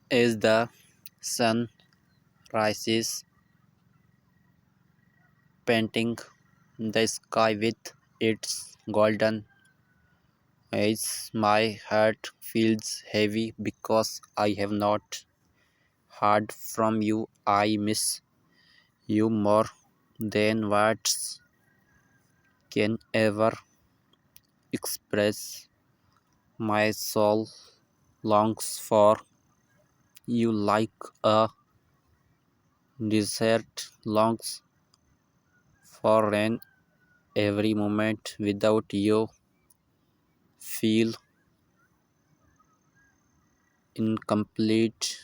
As the sun rises, painting the sky with its golden eyes, my heart feels heavy because I have not heard from you. I miss you more than words can ever express. My soul longs for you like a desert longs for rain. Every moment without you feel incomplete,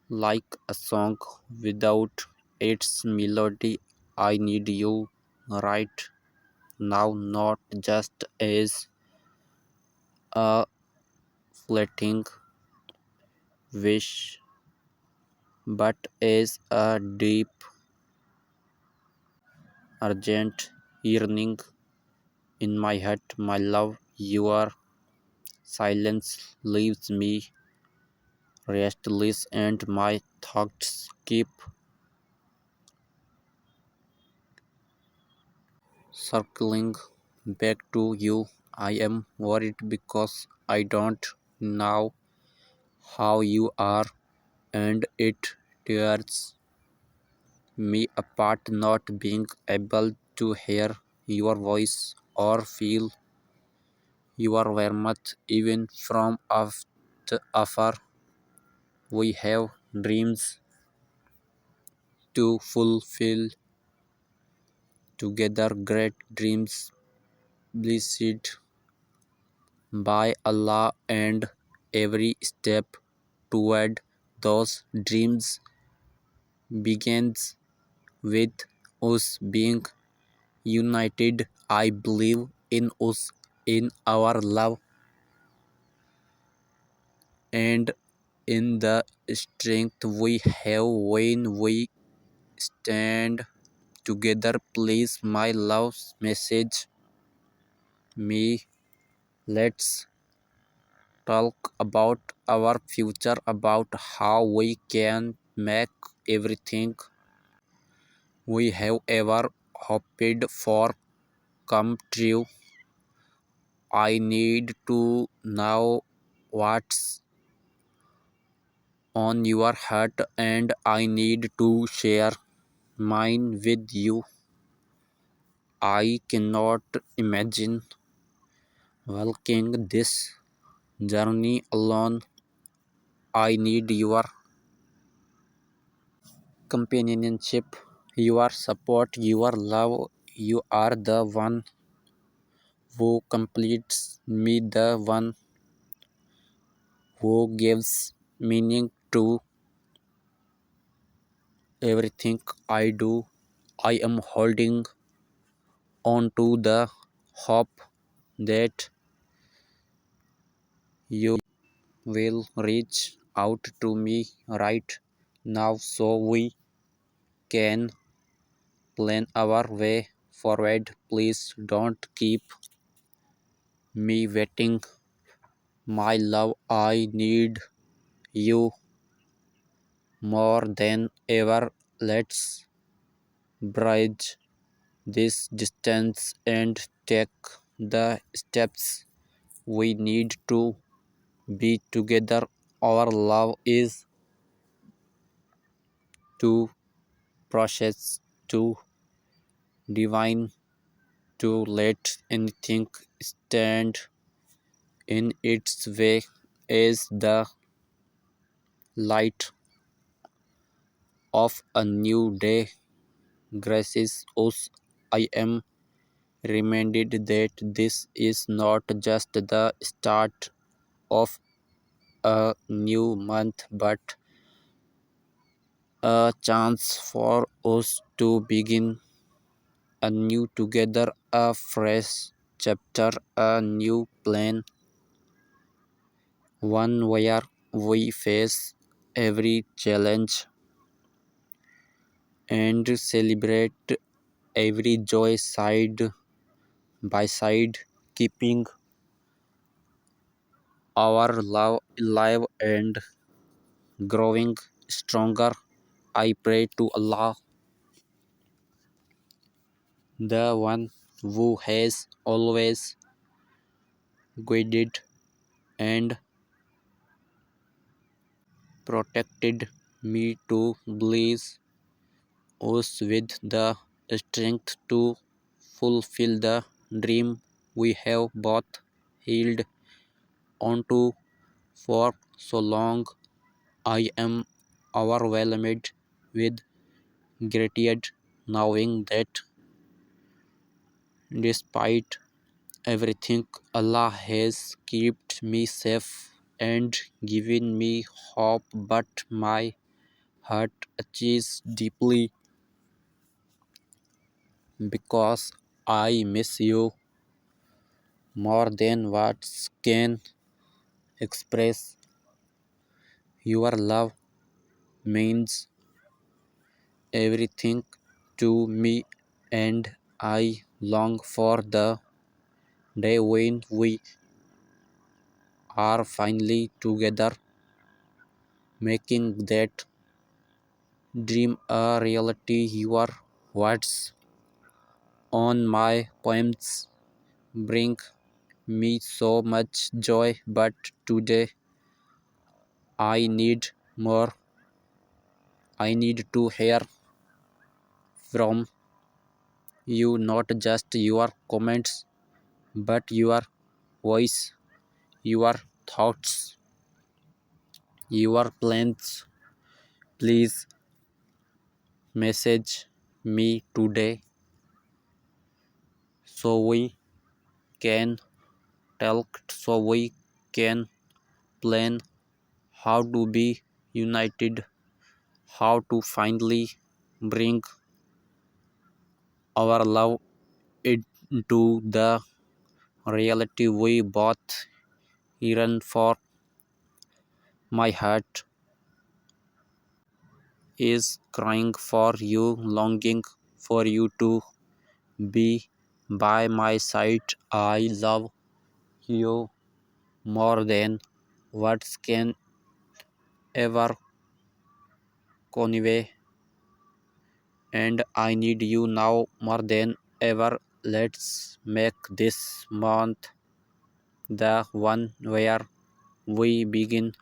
like a song without its melody. I need you right now, not just as a fleeting wish, but as a deep, urgent yearning in my heart. My love, your silence leaves me restless, and my thoughts keep circling back to you. I am worried because I don't know how you are, and it tears me apart not being able to hear your voice or feel your warmth even from afar. We have dreams to fulfill together, great dreams blessed by Allah, and every step toward those dreams begins with us being united. I believe in us, in our love, and in the strength we have when we stand together. Please, my love, message me. Let's talk about our future, about how we can make everything we have ever hoped for come true. I need to know what's on your heart, and I need to share mine with you. I cannot imagine walking this journey alone. I need your companionship, your support, your love. You are the one who completes me, the one who gives meaning to everything I do. I am holding on to the hope that you will reach out to me right now so we can plan our way forward. Please don't keep me waiting. My love, I need you more than ever. Let's bridge this distance and take the steps we need to be together. Our love is too precious, too divine to let anything stand in its way. As the light of a new day graces us, I am reminded that this is not just the start of a new month but a chance for us to begin anew together, a fresh chapter, a new plan, one where we face every challenge and celebrate every joy side by side, keeping our love alive and growing stronger. I pray to Allah, the one who has always guided and protected me, to bless us with the strength to fulfill the dream we have both held onto for so long. I am overwhelmed with gratitude, knowing that despite everything, Allah has kept me safe and given me hope. But my heart aches deeply because I miss you more than words can express. Your love means everything to me, and I long for the day when we are finally together, making that dream a reality. Your words on my poems bring me so much joy, but today I need more. I need to hear from you, not just your comments, but your voice, your thoughts, your plans. Please message me today so we can talk, so we can plan how to be united, how to finally bring our love into the reality we both yearn for. My heart is crying for you, longing for you to be by my side. I love you more than words can ever convey, and I need you now more than ever. Let's make this month the one where we begin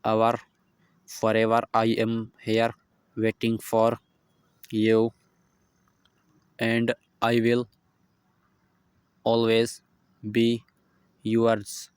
our forever. I am here waiting for you, and I will always be yours.